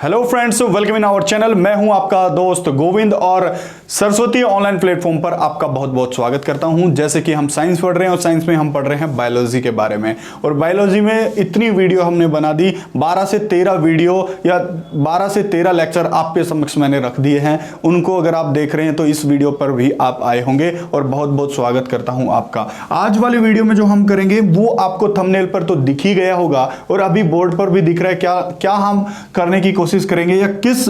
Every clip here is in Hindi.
Hello friends, welcome in our channel. मैं हूं आपका दोस्त गोविंद और सरस्वती ऑनलाइन प्लेटफॉर्म पर आपका बहुत बहुत स्वागत करता हूं। जैसे कि हम साइंस पढ़ रहे हैं और साइंस में हम पढ़ रहे हैं बायोलॉजी के बारे में, और बायोलॉजी में इतनी वीडियो हमने बना दी, 12 से 13 वीडियो या 12 से 13 लेक्चर आपके समक्ष मैंने रख दिए हैं। उनको अगर आप देख रहे हैं तो इस वीडियो पर भी आप आए होंगे और बहुत बहुत स्वागत करता हूं आपका। आज वाली वीडियो में जो हम करेंगे वो आपको थंबनेल पर तो दिख ही गया होगा और अभी बोर्ड पर भी दिख रहा है। क्या क्या हम करने की कोशिश करेंगे या किस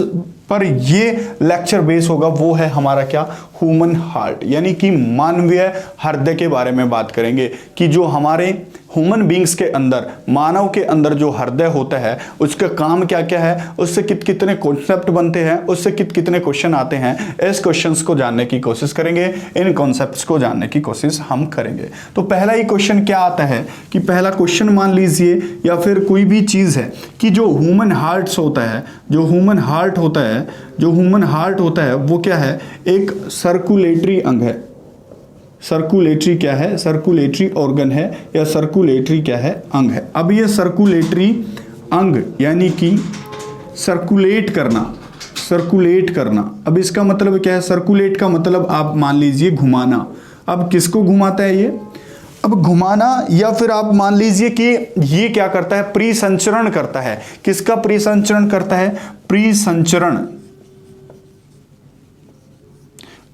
पर ये लेक्चर बेस होगा, वो है हमारा क्या, ह्यूमन हार्ट, यानी कि मानवीय हृदय के बारे में बात करेंगे कि जो हमारे ह्यूमन बींग्स के अंदर, मानव के अंदर जो हृदय होता है उसका काम क्या क्या है, उससे कितने कॉन्सेप्ट बनते हैं, उससे कितने क्वेश्चन आते हैं। इस क्वेश्चंस को जानने की कोशिश करेंगे, इन कॉन्सेप्ट्स को जानने की कोशिश हम करेंगे। तो पहला ही क्वेश्चन क्या आता है कि पहला क्वेश्चन मान लीजिए या फिर कोई भी चीज है कि जो ह्यूमन हार्ट्स होता है, जो ह्यूमन हार्ट होता है, जो ह्यूमन हार्ट होता है वो क्या है, एक सर्कुलेटरी अंग है। सर्कुलेटरी क्या है, सर्कुलेटरी ऑर्गन है या सर्कुलेटरी क्या है, अंग है। अब ये सर्कुलेटरी अंग यानी कि सर्कुलेट करना, सर्कुलेट करना, अब इसका मतलब क्या है, सर्कुलेट का मतलब आप मान लीजिए घुमाना। अब किसको घुमाता है ये, अब घुमाना, या फिर आप मान लीजिए कि ये क्या करता है, प्रीसंचरण करता है। किसका प्रीसंचरण करता है, प्रीसंचरण,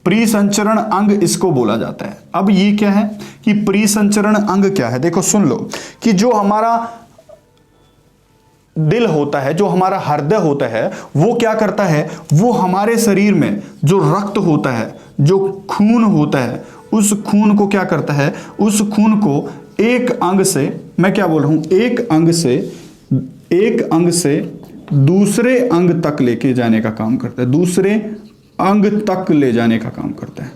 प्रीसंचरण अंग इसको बोला जाता है। अब ये क्या है कि प्रीसंचरण अंग क्या है, देखो सुन लो कि जो हमारा दिल होता है, जो हमारा हृदय होता है, वो क्या करता है, वो हमारे शरीर में जो रक्त होता है, जो खून होता है, उस खून को क्या करता है, उस खून को एक अंग से, मैं क्या बोल रहा हूं, एक अंग से दूसरे अंग तक लेके जाने का काम करता है, दूसरे अंग तक ले जाने का काम करता है,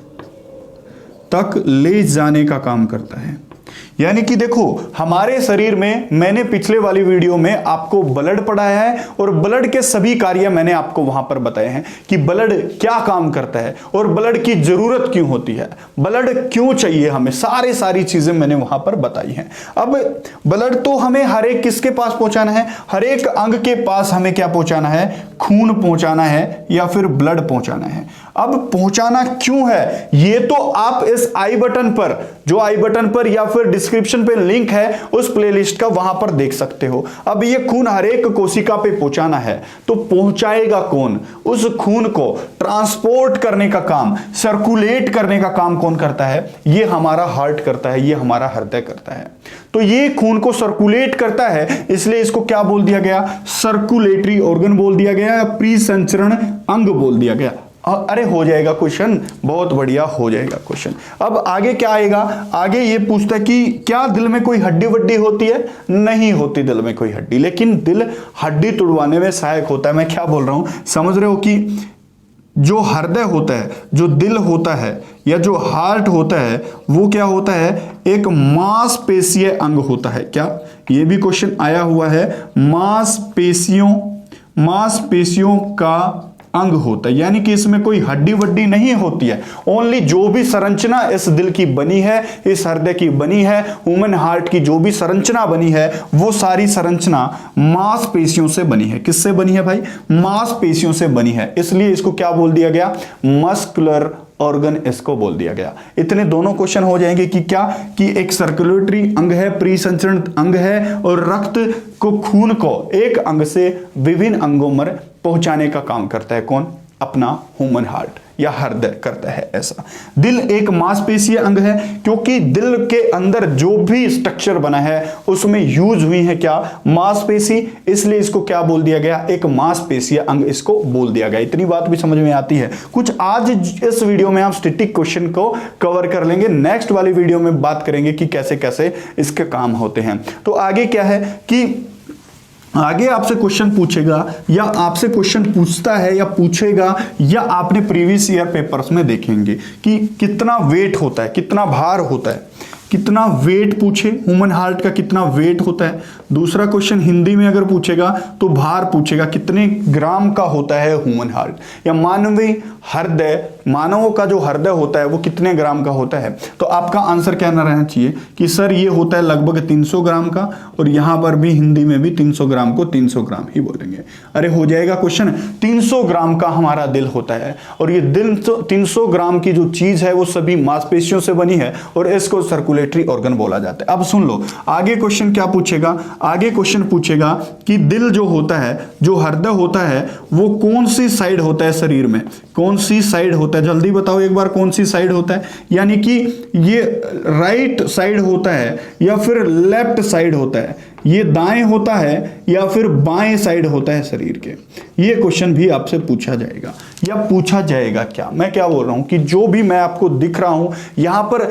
तक ले जाने का काम करता है। यानी कि देखो हमारे शरीर में, मैंने पिछले वाली वीडियो में आपको ब्लड पढ़ाया है और ब्लड के सभी कार्य मैंने आपको वहां पर बताए हैं कि ब्लड क्या काम करता है और ब्लड की जरूरत क्यों होती है, ब्लड क्यों चाहिए हमें, सारी चीजें मैंने वहां पर बताई हैं। अब ब्लड तो हमें हर एक किसके पास पहुंचाना है, हर एक अंग के पास हमें क्या पहुंचाना है, खून पहुंचाना है या फिर ब्लड पहुंचाना है। अब पहुंचाना क्यों है ये तो आप इस आई बटन पर, जो आई बटन पर या फिर डिस्क्रिप्शन पे लिंक है उस प्लेलिस्ट का, वहां पर देख सकते हो। अब ये खून हर एक कोशिका पे पहुंचाना है तो पहुंचाएगा कौन, उस खून को ट्रांसपोर्ट करने का काम, सर्कुलेट करने का काम कौन करता है, ये हमारा हार्ट करता है, ये हमारा हृदय करता है। तो ये खून को सर्कुलेट करता है, इसलिए इसको क्या बोल दिया गया, सर्कुलेटरी ऑर्गन बोल दिया गया, प्रीसंचरण अंग बोल दिया गया। अरे हो जाएगा क्वेश्चन, बहुत बढ़िया हो जाएगा क्वेश्चन। अब आगे क्या आएगा, आगे ये पूछता है कि क्या दिल में कोई हड्डी वड्डी होती है, नहीं होती दिल में कोई हड्डी, लेकिन दिल हड्डी तुड़वाने में सहायक होता है। मैं क्या बोल रहा हूं, समझ रहे हो कि जो हृदय होता है, जो दिल होता है या जो हार्ट होता है, वो क्या होता है, एक मांसपेशीय अंग होता है। क्या, ये भी क्वेश्चन आया हुआ है, मांसपेशियों का अंग होता है, यानी कि इसमें कोई हड्डी वड्डी नहीं होती है। ओनली जो भी संरचना इस दिल की बनी है, इस हृदय की बनी है, ह्यूमन हार्ट की जो भी संरचना बनी है, वो सारी संरचना मांसपेशियों से बनी है। किससे बनी है भाई, मांसपेशियों से बनी है, इसलिए इसको क्या बोल दिया गया, मस्कुलर ऑर्गन इसको बोल दिया गया। इतने दोनों क्वेश्चन हो जाएंगे कि क्या, कि एक सर्कुलेटरी अंग है, प्रीसंचरण अंग है, और रक्त को, खून को एक अंग से विभिन्न अंगों में पहुंचाने का काम करता है कौन, अपना ह्यूमन हार्ट या हृदय करता है। ऐसा दिल एक मांसपेशीय अंग है, क्योंकि दिल के अंदर जो भी स्ट्रक्चर बना है उसमें यूज हुई है क्या, मांसपेशी, इसलिए इसको क्या बोल दिया गया, एक मांसपेशीय अंग इसको बोल दिया गया। इतनी बात भी समझ में आती है। कुछ आज इस वीडियो में हम स्टैटिक क्वेश्चन को कवर कर लेंगे, नेक्स्ट वाली वीडियो में बात करेंगे कि कैसे कैसे इसके काम होते हैं। तो आगे क्या है कि आगे आपसे क्वेश्चन पूछेगा या आपसे क्वेश्चन पूछता है या पूछेगा, या आपने प्रीवियस ईयर पेपर्स में देखेंगे कि कितना वेट होता है, कितना भार होता है, कितना वेट पूछे, ह्यूमन हार्ट का कितना वेट होता है। दूसरा क्वेश्चन हिंदी में अगर पूछेगा तो भार पूछेगा, कितने ग्राम का होता है ह्यूमन हार्ट या मानवीय हृदय, मानवों का जो हृदय होता है वो कितने ग्राम का होता है? तो आपका आंसर क्या ना रहना चाहिए कि सर ये होता है लगभग 300 ग्राम का, और यहां पर भी हिंदी में भी 300 ग्राम को 300 ग्राम ही बोलेंगे। अरे हो जाएगा क्वेश्चन। 300 ग्राम का हमारा दिल होता है, और ये दिल 300 ग्राम की जो चीज है वो सभी मांसपेशियों से बनी है, और इसको सर्कुलेटरी ऑर्गन बोला जाता है। अब सुन लो आगे क्वेश्चन क्या पूछेगा। आगे क्वेश्चन पूछेगा कि दिल जो होता है, जो हृदय होता है, वो कौन सी साइड होता है शरीर में? कौन सी साइड होता है? जल्दी बताओ एक बार, कौन सी साइड होता है? यानी कि ये राइट साइड होता है या फिर लेफ्ट साइड होता है? ये दाएं होता है या फिर बाएं साइड होता है शरीर के? ये क्वेश्चन भी आपसे पूछा जाएगा। या पूछा जाएगा क्या, मैं क्या बोल रहा हूं कि जो भी मैं आपको दिख रहा हूं यहां पर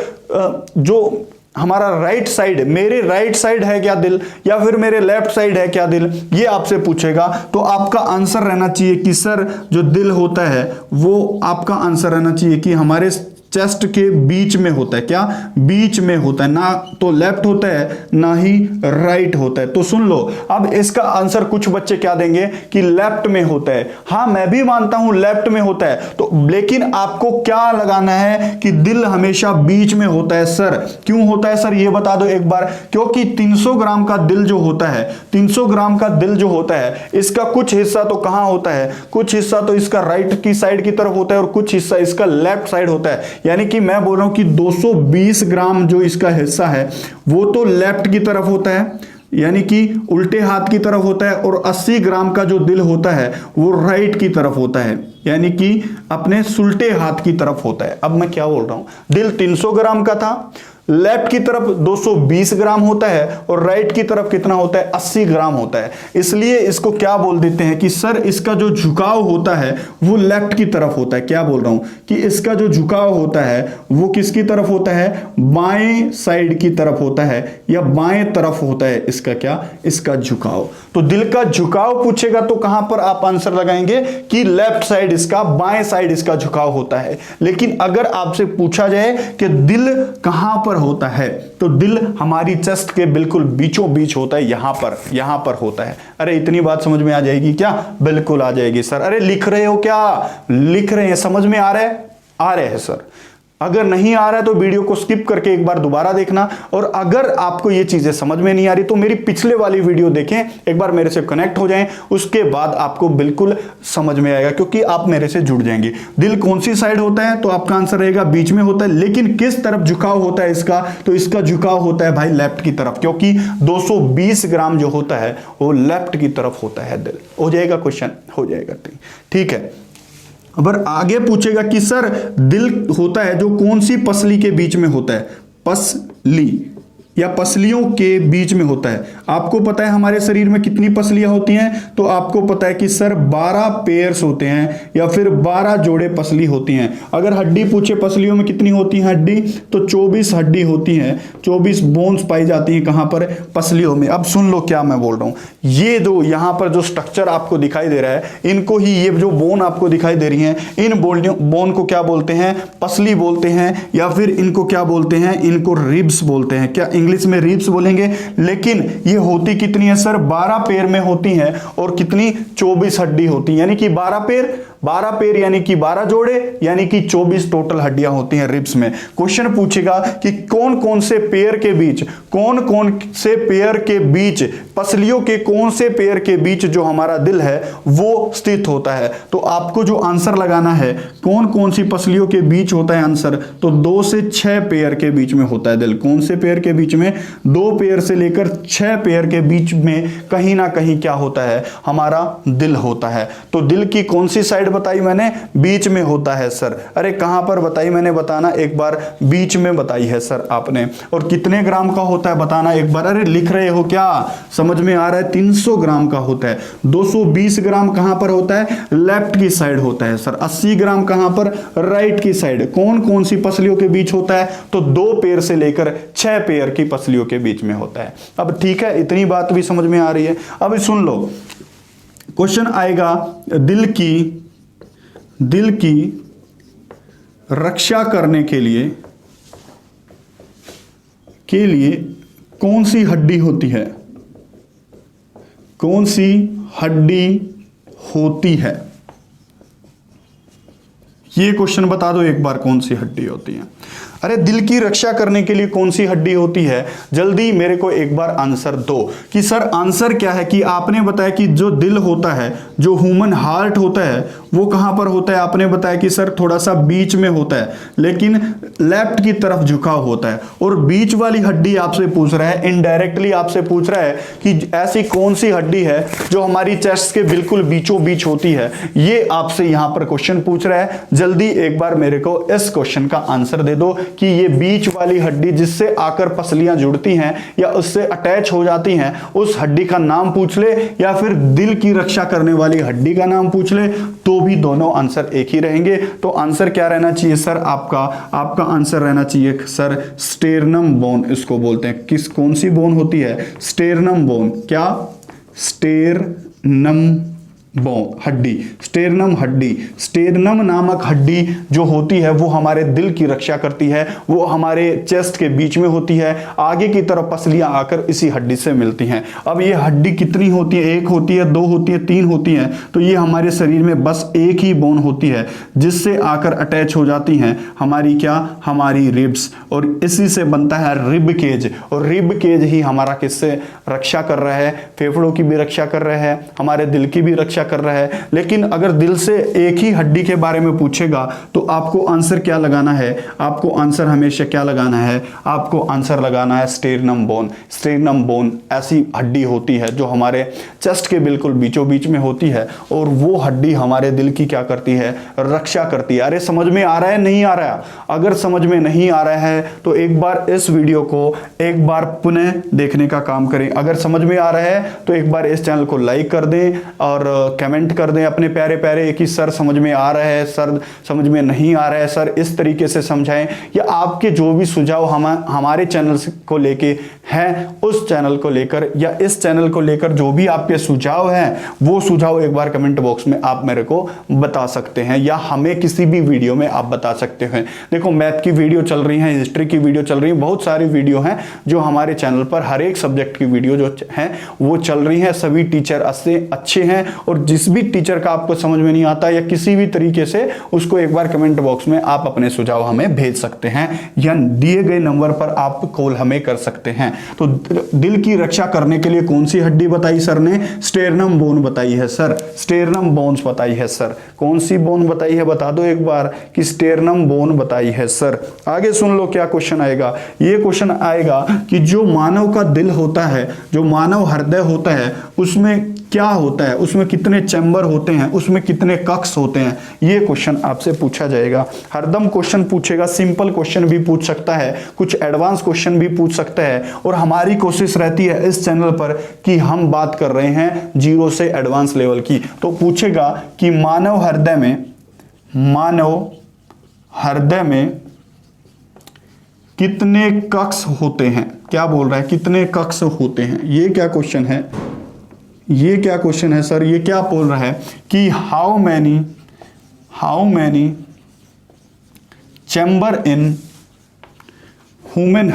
जो हमारा राइट साइड, मेरे राइट साइड है क्या दिल, या फिर मेरे लेफ्ट साइड है क्या दिल, ये आपसे पूछेगा। तो आपका आंसर रहना चाहिए कि सर जो दिल होता है वो, आपका आंसर रहना चाहिए कि हमारे चेस्ट के बीच में होता है। क्या? बीच में होता है, ना तो लेफ्ट होता है ना ही राइट होता है। तो सुन लो, अब इसका आंसर कुछ बच्चे क्या देंगे कि लेफ्ट में होता है। हाँ मैं भी मानता हूं लेफ्ट में होता है, तो लेकिन आपको क्या लगाना है कि दिल हमेशा बीच में होता है। सर क्यों होता है सर, ये बता दो एक बार। क्योंकि 300 ग्राम का दिल जो होता है, 300 ग्राम का दिल जो होता है, इसका कुछ हिस्सा तो कहां होता है, कुछ हिस्सा तो इसका राइट की साइड की तरफ होता है और कुछ हिस्सा इसका लेफ्ट साइड होता है। यानी कि मैं बोल रहा हूं कि 220 ग्राम जो इसका हिस्सा है वो तो लेफ्ट की तरफ होता है, यानी कि उल्टे हाथ की तरफ होता है, और 80 ग्राम का जो दिल होता है वो राइट की तरफ होता है, यानी कि अपने सुलटे हाथ की तरफ होता है। अब मैं क्या बोल रहा हूं, दिल 300 ग्राम का था, लेफ्ट की तरफ 220 ग्राम होता है, और राइट की तरफ कितना होता है, 80 ग्राम होता है। इसलिए इसको क्या बोल देते हैं कि सर इसका जो झुकाव होता है वो लेफ्ट की तरफ होता है। क्या बोल रहा हूं कि इसका जो झुकाव होता है वो किसकी तरफ होता है, बाएं साइड की तरफ होता है, या बाएं तरफ होता है इसका क्या, इसका झुकाव। तो दिल का झुकाव पूछेगा तो कहां पर आप आंसर लगाएंगे कि लेफ्ट साइड इसका, बाएं साइड इसका झुकाव होता है। लेकिन अगर आपसे पूछा जाए कि दिल कहां पर होता है, तो दिल हमारी चेस्ट के बिल्कुल बीचों बीच होता है, यहां पर होता है। अरे इतनी बात समझ में आ जाएगी क्या? बिल्कुल आ जाएगी सर। अरे लिख रहे हो क्या? लिख रहे हैं, समझ में आ रहे हैं सर। अगर नहीं आ रहा है तो वीडियो को स्किप करके एक बार दोबारा देखना, और अगर आपको ये चीजें समझ में नहीं आ रही तो मेरी पिछले वाली वीडियो देखें, एक बार मेरे से कनेक्ट हो जाएं, उसके बाद आपको बिल्कुल समझ में आएगा, क्योंकि आप मेरे से जुड़ जाएंगे। दिल कौन सी साइड होता है, तो आपका आंसर रहेगा बीच में होता है। लेकिन किस तरफ झुकाव होता है इसका, तो इसका झुकाव होता है भाई लेफ्ट की तरफ, क्योंकि 220 ग्राम जो होता है वो लेफ्ट की तरफ होता है दिल। हो जाएगा क्वेश्चन, हो जाएगा, ठीक है। अब आगे पूछेगा कि सर दिल होता है जो कौन सी पसली के बीच में होता है, पसली या पसलियों के बीच में होता है। आपको पता है हमारे शरीर में कितनी पसलियां होती हैं, तो आपको पता है कि सर 12 पेयर्स होते हैं, या फिर 12 जोड़े पसली होती हैं। अगर हड्डी पूछे पसलियों में कितनी होती है हड्डी, तो 24 हड्डी होती हैं, 24 बोन्स पाई जाती हैं कहां पर, पसलियों में। अब सुन लो क्या मैं बोल रहा हूं, ये जो यहां पर जो स्ट्रक्चर आपको दिखाई दे रहा है, इनको ही, ये जो बोन आपको दिखाई दे रही है, इन बोन को क्या बोलते हैं, पसली बोलते हैं, या फिर इनको क्या बोलते हैं, इनको रिब्स बोलते हैं। क्या इंग्लिश में रिब्स बोलेंगे। लेकिन ये होती कितनी है सर, 12 पेयर में होती हैं, और कितनी, 24 हड्डी होती है, यानी कि 12 पेयर यानी कि 12 जोड़े, यानी कि 24 टोटल हड्डियां होती हैं रिब्स में। क्वेश्चन पूछेगा कि कौन कौन से पेयर के बीच, कौन कौन से पेयर के बीच, पसलियों के कौन से पेयर के बीच जो हमारा दिल है वो स्थित होता है। तो आपको जो आंसर लगाना है, कौन कौन सी पसलियों के बीच होता है आंसर, तो 2 से 6 पेयर के बीच में होता है दिल। कौन से पेयर के बीच में, 2 पेयर से लेकर 6 पेयर के बीच में कहीं ना कहीं क्या होता है, हमारा दिल होता है। तो दिल की कौन सी साइड बताई मैंने, बीच में होता है सर। अरे कहां पर बताई मैंने, बताना एक बार, बीच में बताई है सर आपने। और कितने ग्राम का होता है बताना एक बार। अरे लिख रहे हो क्या, समझ में आ रहा है, 300 ग्राम का होता है। 220 ग्राम कहां पर होता है, लेफ्ट की साइड होता है सर। 80 ग्राम कहां पर, राइट की साइड। कौन कौन सी पसलियों के बीच होता है, तो 2 पेयर से लेकर 6 पेयर की पसलियों के बीच में होता है। अब ठीक है, इतनी बात भी समझ में आ रही है। अब सुन लो, क्वेश्चन आएगा, दिल की रक्षा करने के लिए कौन सी हड्डी होती है, कौन सी हड्डी होती है, ये क्वेश्चन बता दो एक बार, कौन सी हड्डी होती है? अरे दिल की रक्षा करने के लिए कौन सी हड्डी होती है? जल्दी मेरे को एक बार आंसर दो कि सर आंसर क्या है। कि आपने बताया कि जो दिल होता है, जो ह्यूमन हार्ट होता है, वो कहां पर होता है? आपने बताया कि सर थोड़ा सा बीच में होता है, लेकिन लेफ्ट की तरफ झुकाव होता है। और बीच वाली हड्डी आपसे पूछ रहा है, इनडायरेक्टली आपसे पूछ रहा है कि ऐसी कौन सी हड्डी है जो हमारी चेस्ट के बिल्कुल बीचों बीच होती है। ये आपसे यहां पर क्वेश्चन पूछ रहा है। जल्दी एक बार मेरे को इस क्वेश्चन का आंसर दे दो कि ये बीच वाली हड्डी जिससे आकर पसलियां जुड़ती हैं या उससे अटैच हो जाती हैं, उस हड्डी का नाम पूछ ले, या फिर दिल की रक्षा करने वाली हड्डी का नाम पूछ ले, तो भी दोनों आंसर एक ही रहेंगे। तो आंसर क्या रहना चाहिए सर? आपका आंसर रहना चाहिए सर स्टेरनम बोन, इसको बोलते हैं। कौन सी बोन होती है? Sternum bone. क्या? स्टेरनम बोन, हड्डी, स्टेरनम हड्डी। स्टेरनम नामक हड्डी जो होती है वो हमारे दिल की रक्षा करती है, वो हमारे चेस्ट के बीच में होती है। आगे की तरफ पसलियां आकर इसी हड्डी से मिलती हैं। अब ये हड्डी कितनी होती है? एक होती है, दो होती है, तीन होती है? तो ये हमारे शरीर में बस एक ही बोन होती है जिससे आकर अटैच हो जाती हैं हमारी क्या? हमारी रिब्स। और इसी से बनता है रिब केज। और रिब केज ही हमारा किससे रक्षा कर रहा है? फेफड़ों की भी रक्षा कर रहा है, हमारे दिल की भी रक्षा कर रहा है। लेकिन अगर दिल से एक ही हड्डी के बारे में पूछेगा तो आपको आंसर क्या लगाना है? आपको आंसर हमेशा क्या लगाना है? आपको आंसर लगाना है स्टेरनम बोन। स्टेरनम बोन ऐसी हड्डी होती है जो हमारे चेस्ट के बिल्कुल बीचों बीच में होती है, और वो हड्डी हमारे दिल की क्या करती है? रक्षा करती है। अरे समझ में आ रहा है? नहीं आ रहा है? अगर समझ में नहीं आ रहा है तो एक बार इस वीडियो को एक बार पुनः देखने का काम करें। अगर समझ में आ रहा है तो एक बार इस चैनल को लाइक कर दें और कमेंट कर दें अपने प्यारे प्यारे कि सर समझ में आ रहा है, सर समझ में नहीं आ रहा है, सर इस तरीके से समझाएं। या आपके जो भी सुझाव हमारे चैनल को लेके हैं, उस चैनल को लेकर या इस चैनल को लेकर जो भी आपके सुझाव हैं, वो सुझाव एक बार कमेंट बॉक्स में आप मेरे को बता सकते हैं, या हमें किसी भी वीडियो में आप बता सकते हैं। देखो मैथ की वीडियो चल रही है, हिस्ट्री की वीडियो चल रही है, बहुत सारी वीडियो हैं जो हमारे चैनल पर हर एक सब्जेक्ट की वीडियो जो है वो चल रही है। सभी टीचर अच्छे हैं, और जिस भी टीचर का आपको समझ में नहीं आता या किसी भी तरीके से, उसको एक बार कमेंट बॉक्स में आप अपने सुझाव हमें भेज सकते हैं, या दिए गए नंबर पर आप कॉल हमें कर सकते हैं। तो दिल की रक्षा करने के लिए कौन सी हड्डी बताई सर ने? स्टेरनम बोन बताई है सर, स्टेरनम बोन्स बताई है सर। कौन सी बोन बताई है? बता दो एक बार कि स्टेरनम बोन बताई है सर। आगे सुन लो क्या क्वेश्चन आएगा। ये क्वेश्चन आएगा कि जो मानव का दिल होता है, जो मानव हृदय होता है, उसमें क्या होता है? उसमें कितने चैम्बर होते हैं? उसमें कितने कक्ष होते हैं? ये क्वेश्चन आपसे पूछा जाएगा। हरदम क्वेश्चन पूछेगा, सिंपल क्वेश्चन भी पूछ सकता है, कुछ एडवांस क्वेश्चन भी पूछ सकता है। और हमारी कोशिश रहती है इस चैनल पर कि हम बात कर रहे हैं 0 से एडवांस लेवल की। तो पूछेगा कि मानव हृदय में कितने कक्ष होते हैं? क्या बोल रहा है? कितने कक्ष होते हैं? ये क्या क्वेश्चन है? ये क्या क्वेश्चन है सर? ये क्या बोल रहा है कि how many chamber in human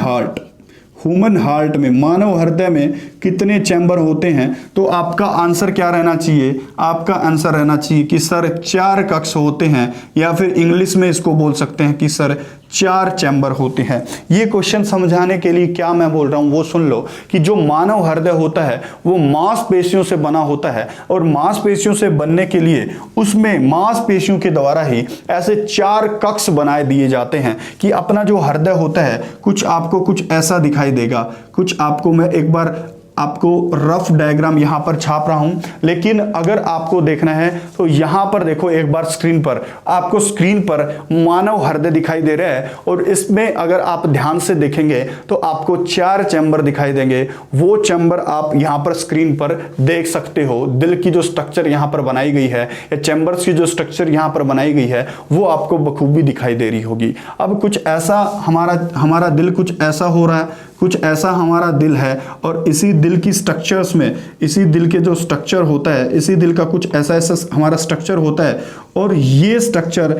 heart में, मानव हृदय में कितने चैम्बर होते हैं? तो आपका आंसर क्या रहना चाहिए? आपका आंसर रहना चाहिए कि सर 4 कक्ष होते हैं, या फिर इंग्लिश में इसको बोल सकते हैं कि सर 4 चैम्बर होते हैं। ये क्वेश्चन समझाने के लिए क्या मैं बोल रहा हूं वो सुन लो कि जो मानव हृदय होता है वो मांसपेशियों से बना होता है, और मांसपेशियों से बनने के लिए उसमें मांसपेशियों के द्वारा ही ऐसे 4 कक्ष बनाए दिए जाते हैं कि अपना जो हृदय होता है कुछ आपको कुछ ऐसा दिखाई देगा। कुछ आपको मैं एक बार आपको रफ डायग्राम यहां पर छाप रहा हूं, लेकिन अगर आपको देखना है तो यहां पर देखो एक बार स्क्रीन पर, आपको स्क्रीन पर मानव हृदय दिखाई दे रहा है, और इसमें अगर आप ध्यान से देखेंगे तो आपको 4 चैम्बर दिखाई देंगे। वो चैम्बर आप यहां पर स्क्रीन पर देख सकते हो। दिल की जो स्ट्रक्चर यहां पर बनाई गई है, या चैम्बर्स की जो स्ट्रक्चर यहां पर बनाई गई है, वो आपको बखूबी दिखाई दे रही होगी। अब कुछ ऐसा हमारा दिल कुछ ऐसा हो रहा है, कुछ ऐसा हमारा दिल है, और इसी दिल की स्ट्रक्चर्स में, इसी दिल के जो स्ट्रक्चर होता है, इसी दिल का कुछ ऐसा हमारा स्ट्रक्चर होता है, और ये स्ट्रक्चर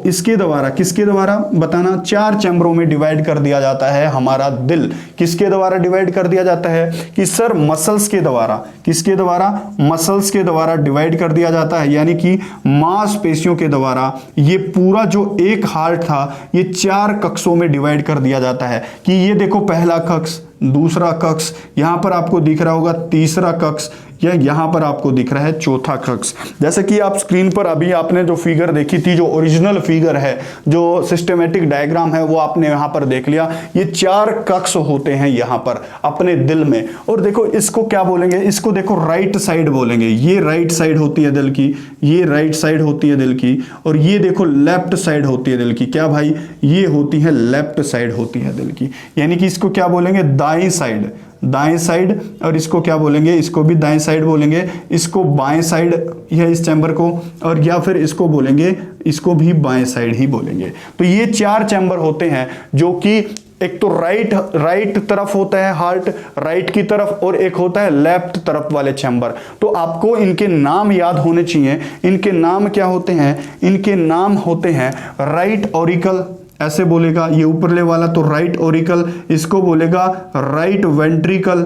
इसके द्वारा, किसके द्वारा बताना, 4 चैम्बरों में डिवाइड कर दिया जाता है हमारा दिल। किसके द्वारा डिवाइड कर दिया जाता है कि सर मसल्स के द्वारा, किसके द्वारा, मसल्स के द्वारा डिवाइड कर दिया जाता है, यानी कि मांसपेशियों के द्वारा ये पूरा जो एक हार्ट था ये 4 कक्षों में डिवाइड कर दिया जाता है कि ये देखो पहला कक्ष, दूसरा कक्ष, यहां पर आपको दिख रहा होगा तीसरा कक्ष, या यहां पर आपको दिख रहा है चौथा कक्ष। जैसे कि आप स्क्रीन पर अभी आपने जो फिगर देखी थी, जो ओरिजिनल फिगर है, जो सिस्टमेटिक डायग्राम है, वो आपने यहां पर देख लिया। ये 4 कक्ष होते हैं यहां पर अपने दिल में। और देखो इसको क्या बोलेंगे, इसको देखो राइट साइड बोलेंगे। ये राइट साइड होती है दिल की, ये राइट साइड होती है दिल की, और ये देखो लेफ्ट साइड होती है दिल की। क्या भाई, ये होती है लेफ्ट साइड होती है दिल की, यानी कि इसको क्या बोलेंगे, दाएं साइड, दाएं साइड। और इसको क्या बोलेंगे, इसको भी दाएं साइड बोलेंगे, इसको बाएं साइड है इस चैम्बर को, और या फिर इसको बोलेंगे, इसको भी बाएं साइड ही बोलेंगे। तो ये 4 चैम्बर होते हैं जो कि एक तो राइट तरफ होता है हार्ट, राइट की तरफ, और एक होता है लेफ्ट तरफ वाले चैम्बर। तो आपको इनके नाम याद होने चाहिए। इनके नाम क्या होते हैं, इनके नाम होते हैं राइट ऑरिकल, ऐसे बोलेगा ये ऊपरले वाला तो राइट ऑरिकल, इसको बोलेगा राइट वेंट्रिकल।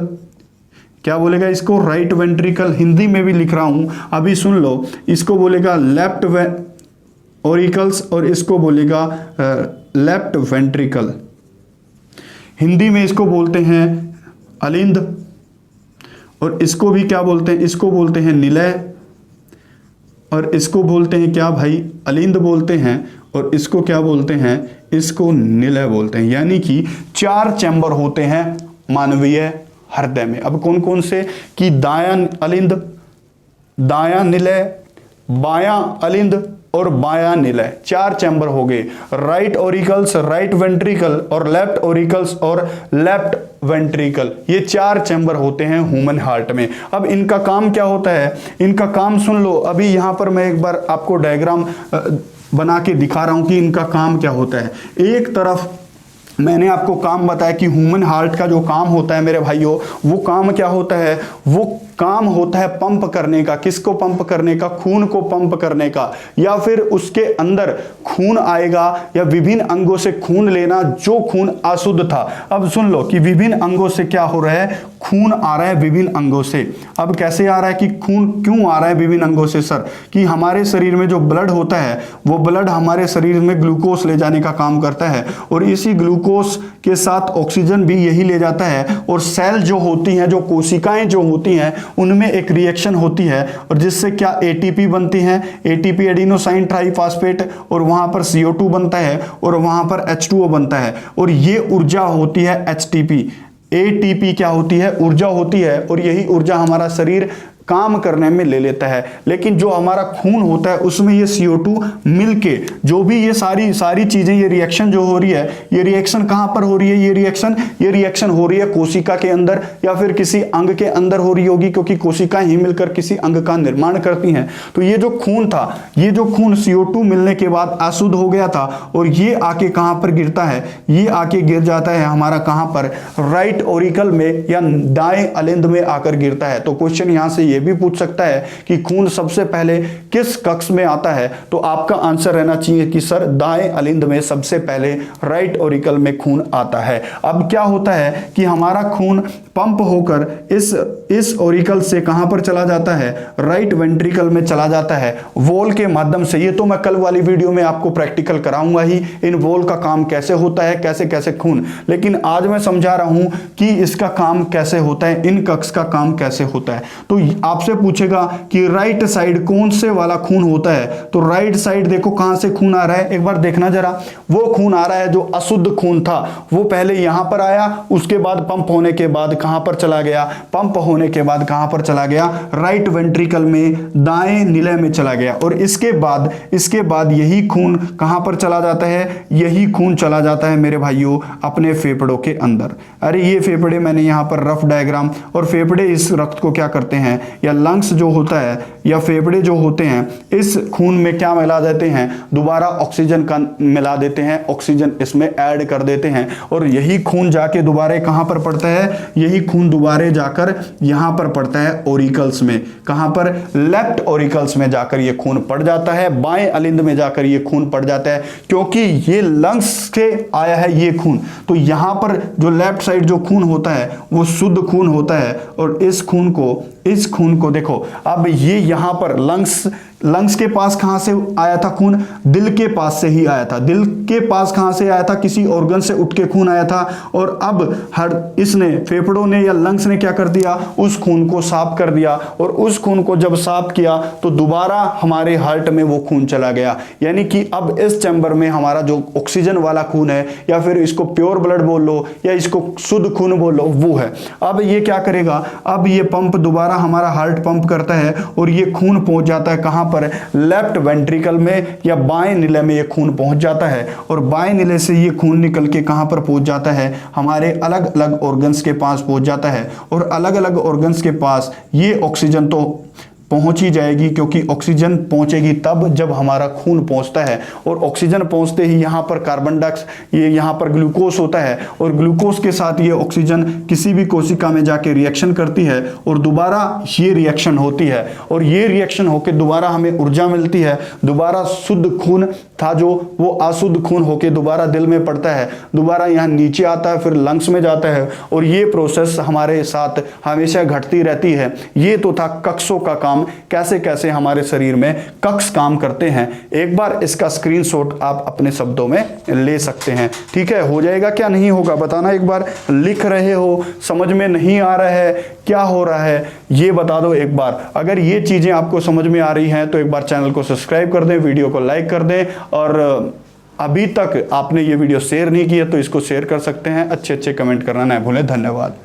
क्या बोलेगा इसको, राइट वेंट्रिकल। हिंदी में भी लिख रहा हूं, अभी सुन लो। इसको बोलेगा लेफ्ट ऑरिकल्स, और इसको बोलेगा लेफ्ट वेंट्रिकल। हिंदी में इसको बोलते हैं अलिंद, और इसको भी क्या बोलते हैं, इसको बोलते हैं निलय, और इसको बोलते हैं क्या भाई, अलिंद बोलते हैं, और इसको क्या बोलते हैं, इसको निलय बोलते हैं। यानी कि 4 चैम्बर होते हैं मानवीय हृदय में। अब कौन कौन से, कि दायां अलिंद, दायां निलय, बायां अलिंद और बायां निलय, 4 चैम्बर हो गए। राइट ऑरिकल्स, राइट वेंट्रिकल, और लेफ्ट ऑरिकल्स और लेफ्ट वेंट्रिकल, ये 4 चैम्बर होते हैं ह्यूमन हार्ट में। अब इनका काम क्या होता है, इनका काम सुन लो। अभी यहां पर मैं एक बार आपको डायग्राम बना के दिखा रहा हूं कि इनका काम क्या होता है। एक तरफ मैंने आपको काम बताया कि ह्यूमन हार्ट का जो काम होता है मेरे भाइयों, वो काम क्या होता है, वो काम होता है पंप करने का। किसको पंप करने का, खून को पंप करने का, या फिर उसके अंदर खून आएगा, या विभिन्न अंगों से खून लेना जो खून अशुद्ध था। अब सुन लो कि विभिन्न अंगों से क्या हो रहा है, खून आ रहा है विभिन्न अंगों से। अब कैसे आ रहा है कि खून क्यों आ रहा है विभिन्न अंगों से सर, कि हमारे शरीर में जो ब्लड होता है वो ब्लड हमारे शरीर में ग्लूकोज ले जाने का काम करता है, और इसी ग्लूकोज के साथ ऑक्सीजन भी यही ले जाता है। और सेल जो होती हैं, जो कोशिकाएं जो होती हैं, उनमें एक रिएक्शन होती है, और जिससे क्या एटीपी बनती है, एटीपी एडिनोसाइन ट्राइफॉस्फेट, और वहां पर CO2 बनता है, और वहां पर H2O बनता है, और ये ऊर्जा होती है एचटीपी। एटीपी क्या होती है, ऊर्जा होती है, और यही ऊर्जा हमारा शरीर काम करने में ले लेता है। लेकिन जो हमारा खून होता है उसमें ये CO2 मिलके जो भी ये सारी चीजें, ये रिएक्शन जो हो रही है, ये रिएक्शन कहां पर हो रही है, ये रिएक्शन हो रही है कोशिका के अंदर, या फिर किसी अंग के अंदर हो रही होगी, क्योंकि कोशिकाएं ही मिलकर किसी अंग का निर्माण करती हैं। तो ये जो खून था, ये जो खून CO2 मिलने के बाद अशुद्ध हो गया था, और ये आके कहां पर गिरता है, ये आके गिर जाता है हमारा कहां पर, राइट ऑरिकल में या दाएं अलिंद में आकर गिरता है। तो क्वेश्चन यहां से ये भी पूछ सकता है कि खून सबसे पहले किस कक्ष में आता है, तो आपका आंसर रहना चाहिए कि सर दाएं अलिंद में सबसे पहले राइट ऑरिकल में खून आता है। अब क्या होता है कि हमारा खून पंप होकर इस ऑरिकल से कहां पर चला जाता है, राइट वेंट्रिकल में चला जाता है वॉल के माध्यम से। ये तो मैं कल वाली वीडियो में आपको प्रैक्टिकल कराऊंगा ही, इन वॉल का काम कैसे होता है, कैसे कैसे खून, लेकिन आज मैं समझा रहा हूं कि इसका काम कैसे होता है, इन कक्ष का काम कैसे होता है। तो आपसे पूछेगा कि राइट साइड कौन से वाला खून होता है, तो राइट साइड देखो कहां से खून आ रहा है, एक बार देखना जरा। वो खून आ रहा है जो अशुद्ध खून था, वो पहले यहां पर आया, उसके बाद पंप होने के बाद कहां पर चला गया, पंप होने के बाद कहां पर चला गया, राइट वेंट्रिकल में, दाएं निलय में चला गया। और इसके बाद यही खून कहां पर चला जाता है, यही खून चला जाता है मेरे भाइयों अपने फेफड़ों के अंदर। अरे ये फेफड़े मैंने यहां पर रफ डायग्राम, और फेफड़े इस रक्त को क्या करते हैं, या लंग्स जो होता है या फेफड़े जो होते हैं, इस खून में क्या मिला देते हैं, दोबारा ऑक्सीजन का मिला देते हैं, ऑक्सीजन इसमें ऐड कर देते हैं और यही खून जाके दोबारा कहां पर पड़ता है, यही खून दोबारा जाकर यहां पर पड़ता है ओरिकल्स में। कहां पर, लेफ्ट ओरिकल्स में जाकर ये खून पड़ जाता है, बाएं अलिंद में जाकर ये खून पड़ जाता है, क्योंकि ये लंग्स से आया है ये खून। तो यहां पर जो लेफ्ट साइड जो खून होता है वो शुद्ध खून होता है और इस खून को देखो, अब ये यहां पर लंग्स के पास कहां से आया था खून, दिल के पास से ही आया था। दिल के पास कहां से आया था, किसी ऑर्गन से उठ के खून आया था और अब इसने, फेफड़ों ने या लंग्स ने क्या कर दिया, उस खून को साफ कर दिया और उस खून को जब साफ किया तो दोबारा हमारे हार्ट में वो खून चला गया। यानी कि अब इस चैम्बर में हमारा जो ऑक्सीजन वाला खून है, या फिर इसको प्योर ब्लड बोल लो या इसको शुद्ध खून बोल लो, वो है। अब ये क्या करेगा, अब ये पंप दोबारा हमारा हार्ट पंप करता है और ये खून पहुंच जाता है कहां पर, लेफ्ट वेंट्रिकल में या बाएं नीले में ये खून पहुंच जाता है और बाएं नीले से ये खून निकल के कहां पर पहुंच जाता है, हमारे अलग अलग ऑर्गन्स के पास पहुंच जाता है और अलग अलग ऑर्गन्स के पास ये ऑक्सीजन तो पहुंच ही जाएगी, क्योंकि ऑक्सीजन पहुंचेगी तब जब हमारा खून पहुंचता है और ऑक्सीजन पहुंचते ही यहाँ पर कार्बन डाइऑक्साइड, ये यहाँ पर ग्लूकोज होता है और ग्लूकोज के साथ ये ऑक्सीजन किसी भी कोशिका में जाके रिएक्शन करती है और दोबारा ये रिएक्शन होती है और ये रिएक्शन होकर दोबारा हमें ऊर्जा मिलती है, दोबारा शुद्ध खून था जो वो अशुद्ध खून होके दोबारा दिल में पड़ता है, दोबारा यहाँ नीचे आता है, फिर लंग्स में जाता है और ये प्रोसेस हमारे साथ हमेशा घटती रहती है। ये तो था कक्षों का काम, कैसे कैसे हमारे शरीर में कक्ष काम करते हैं। एक बार इसका स्क्रीनशॉट आप अपने शब्दों में ले सकते हैं। ठीक है, हो जाएगा क्या नहीं होगा बताना एक बार। लिख रहे हो, समझ में नहीं आ रहा है, क्या हो रहा है ये बता दो एक बार। अगर ये चीजें आपको समझ में आ रही हैं तो एक बार चैनल को सब्सक्राइब कर दें, वीडियो को लाइक कर दें और अभी तक आपने ये वीडियो शेयर नहीं किया तो इसको शेयर कर सकते हैं। अच्छे अच्छे कमेंट करना ना भूलें। धन्यवाद।